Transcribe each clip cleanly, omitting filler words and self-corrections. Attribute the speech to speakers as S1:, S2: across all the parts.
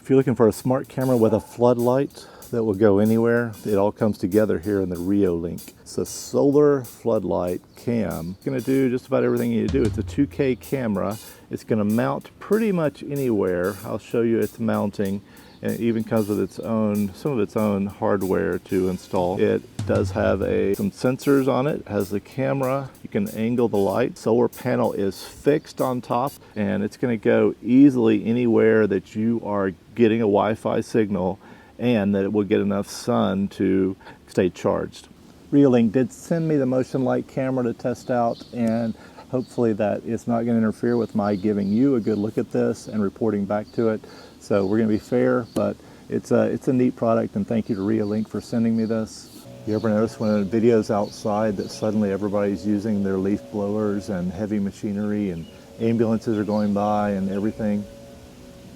S1: If you're looking for a smart camera with a floodlight that will go anywhere, it all comes together here in the Reolink. It's a solar floodlight cam. It's going to do just about everything you need to do. It's a 2K camera. It's going to mount pretty much anywhere. I'll show you its mounting. And it even comes with its own, some of its own hardware to install. It does have some sensors on it. It has the camera. You can angle the light. Solar panel is fixed on top, and it's going to go easily anywhere that you are getting a Wi-Fi signal and that it will get enough sun to stay charged. Reolink did send me the motion light camera to test out, and hopefully that it's not going to interfere with my giving you a good look at this and reporting back to it. So we're going to be fair, but it's a neat product, and thank you to Reolink for sending me this. You ever notice when a video's outside that suddenly everybody's using their leaf blowers and heavy machinery and ambulances are going by and everything?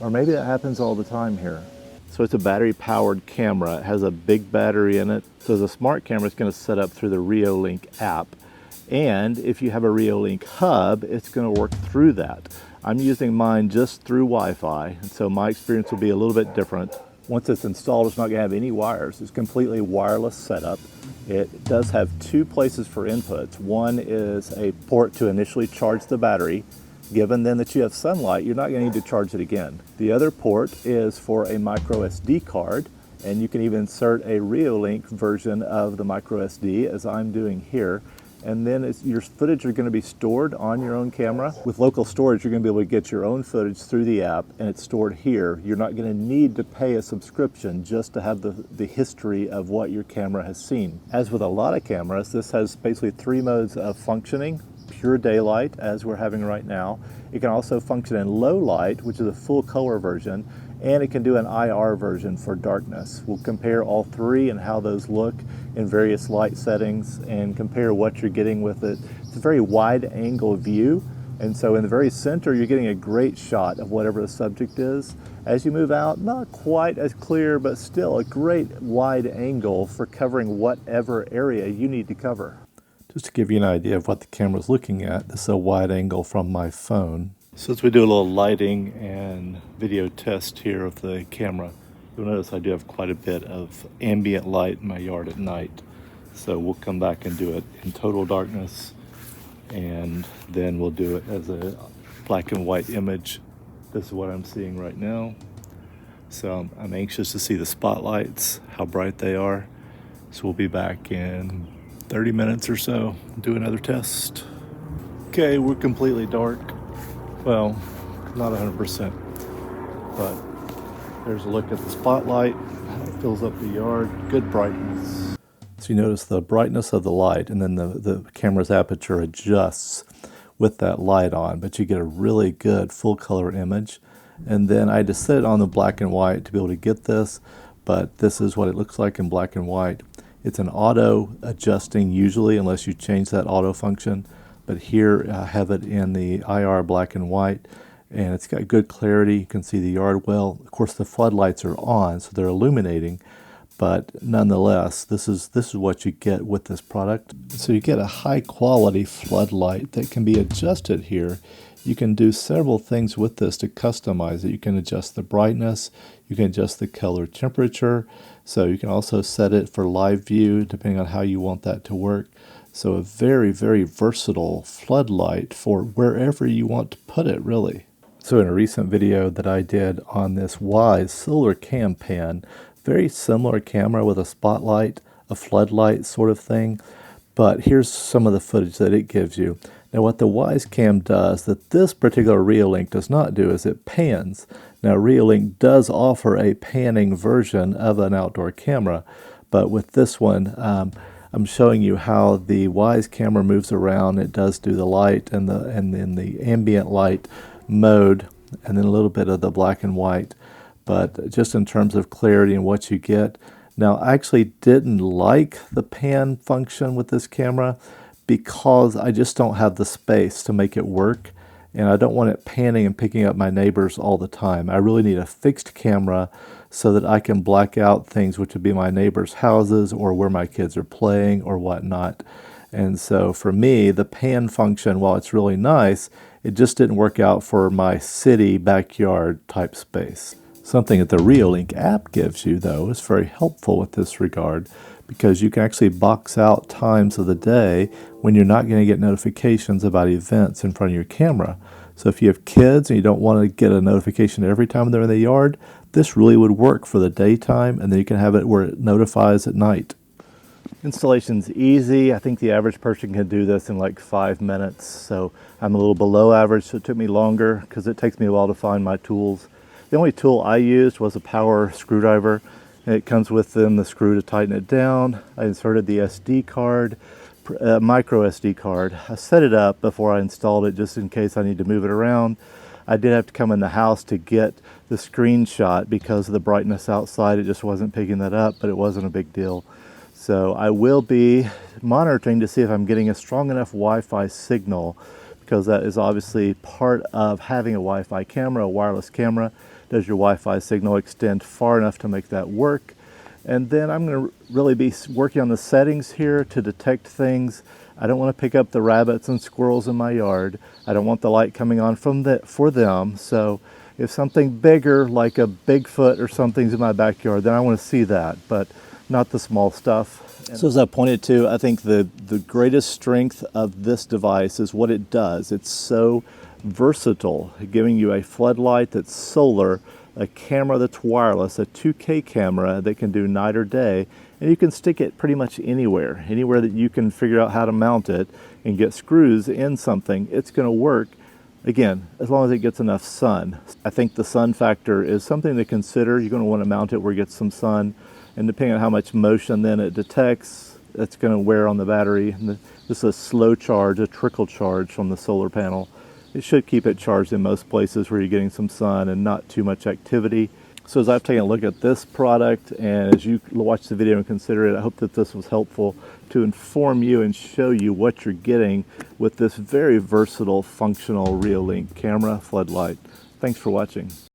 S1: Or maybe that happens all the time here. So it's a battery-powered camera. It has a big battery in it. So the smart camera is going to set up through the Reolink app. And if you have a Reolink hub, it's going to work through that. I'm using mine just through Wi-Fi, and so my experience will be a little bit different. Once it's installed, it's not going to have any wires. It's completely wireless setup. It does have two places for inputs. One is a port to initially charge the battery. Given then that you have sunlight, you're not going to need to charge it again. The other port is for a micro SD card, and you can even insert a Reolink version of the micro SD, as I'm doing here. And then your footage are going to be stored on your own camera. With local storage, you're going to be able to get your own footage through the app, and it's stored here. You're not going to need to pay a subscription just to have the history of what your camera has seen. As with a lot of cameras, this has basically 3 modes of functioning. Pure daylight, as we're having right now. It can also function in low light, which is a full color version, and it can do an IR version for darkness. We'll compare all 3 and how those look in various light settings and compare what you're getting with it. It's a very wide angle view, and so in the very center you're getting a great shot of whatever the subject is. As you move out, not quite as clear, but still a great wide angle for covering whatever area you need to cover. Just to give you an idea of what the camera's looking at, this is a wide angle from my phone. Since we do a little lighting and video test here of the camera, you'll notice I do have quite a bit of ambient light in my yard at night. So we'll come back and do it in total darkness, and then we'll do it as a black and white image. This is what I'm seeing right now. So I'm anxious to see the spotlights, how bright they are. So we'll be back in 30 minutes or so, do another test. Okay, we're completely dark. Well, not 100%, but there's a look at the spotlight, how it fills up the yard, good brightness. So you notice the brightness of the light, and then the camera's aperture adjusts with that light on, but you get a really good full color image. And then I just set it on the black and white to be able to get this, but this is what it looks like in black and white. It's an auto adjusting usually, unless you change that auto function. But here I have it in the IR black and white, and it's got good clarity. You can see the yard well. Of course, the floodlights are on, so they're illuminating. But nonetheless, this is what you get with this product. So you get a high quality floodlight that can be adjusted here. You can do several things with this to customize it. You can adjust the brightness, you can adjust the color temperature, so you can also set it for live view depending on how you want that to work. So a very, very versatile floodlight for wherever you want to put it, really. So in a recent video that I did on this Wyze solar cam pan, very similar camera with a spotlight, a floodlight sort of thing, but here's some of the footage that it gives you. Now what the Wyze Cam does that this particular Reolink does not do is it pans. Now Reolink does offer a panning version of an outdoor camera, but with this one I'm showing you how the Wyze camera moves around. It does do the light and then the ambient light mode, and then a little bit of the black and white, but just in terms of clarity and what you get. Now I actually didn't like the pan function with this camera because I just don't have the space to make it work, and I don't want it panning and picking up my neighbors all the time. I really need a fixed camera so that I can black out things which would be my neighbors' houses or where my kids are playing or whatnot. And so for me, the pan function, while it's really nice, it just didn't work out for my city backyard type space. Something that the Reolink app gives you, though, is very helpful with this regard, because you can actually box out times of the day when you're not going to get notifications about events in front of your camera. So if you have kids and you don't want to get a notification every time they're in the yard, this really would work for the daytime, and then you can have it where it notifies at night. Installation's easy. I think the average person can do this in like 5 minutes. So I'm a little below average, so it took me longer because it takes me a while to find my tools. The only tool I used was a power screwdriver. And it comes with then the screw to tighten it down. I inserted the SD card, micro SD card. I set it up before I installed it just in case I need to move it around. I did have to come in the house to get the screenshot because of the brightness outside. It just wasn't picking that up, but it wasn't a big deal. So I will be monitoring to see if I'm getting a strong enough Wi-Fi signal, because that is obviously part of having a Wi-Fi camera, a wireless camera. Does your Wi-Fi signal extend far enough to make that work? And then I'm going to really be working on the settings here to detect things. I don't want to pick up the rabbits and squirrels in my yard. I don't want the light coming on for them. So if something bigger like a Bigfoot or something's in my backyard, then I want to see that, but not the small stuff. So as I pointed to, I think the greatest strength of this device is what it does. It's so versatile, giving you a floodlight that's solar, a camera that's wireless, a 2K camera that can do night or day, and you can stick it pretty much anywhere that you can figure out how to mount it and get screws in something. It's going to work, again, as long as it gets enough sun. I think the sun factor is something to consider. You're going to want to mount it where it gets some sun, and depending on how much motion then it detects, that's going to wear on the battery. And this is a slow charge, a trickle charge from the solar panel. It should keep it charged in most places where you're getting some sun and not too much activity. So as I've taken a look at this product, and as you watch the video and consider it, I hope that this was helpful to inform you and show you what you're getting with this very versatile, functional Reolink camera floodlight. Thanks for watching.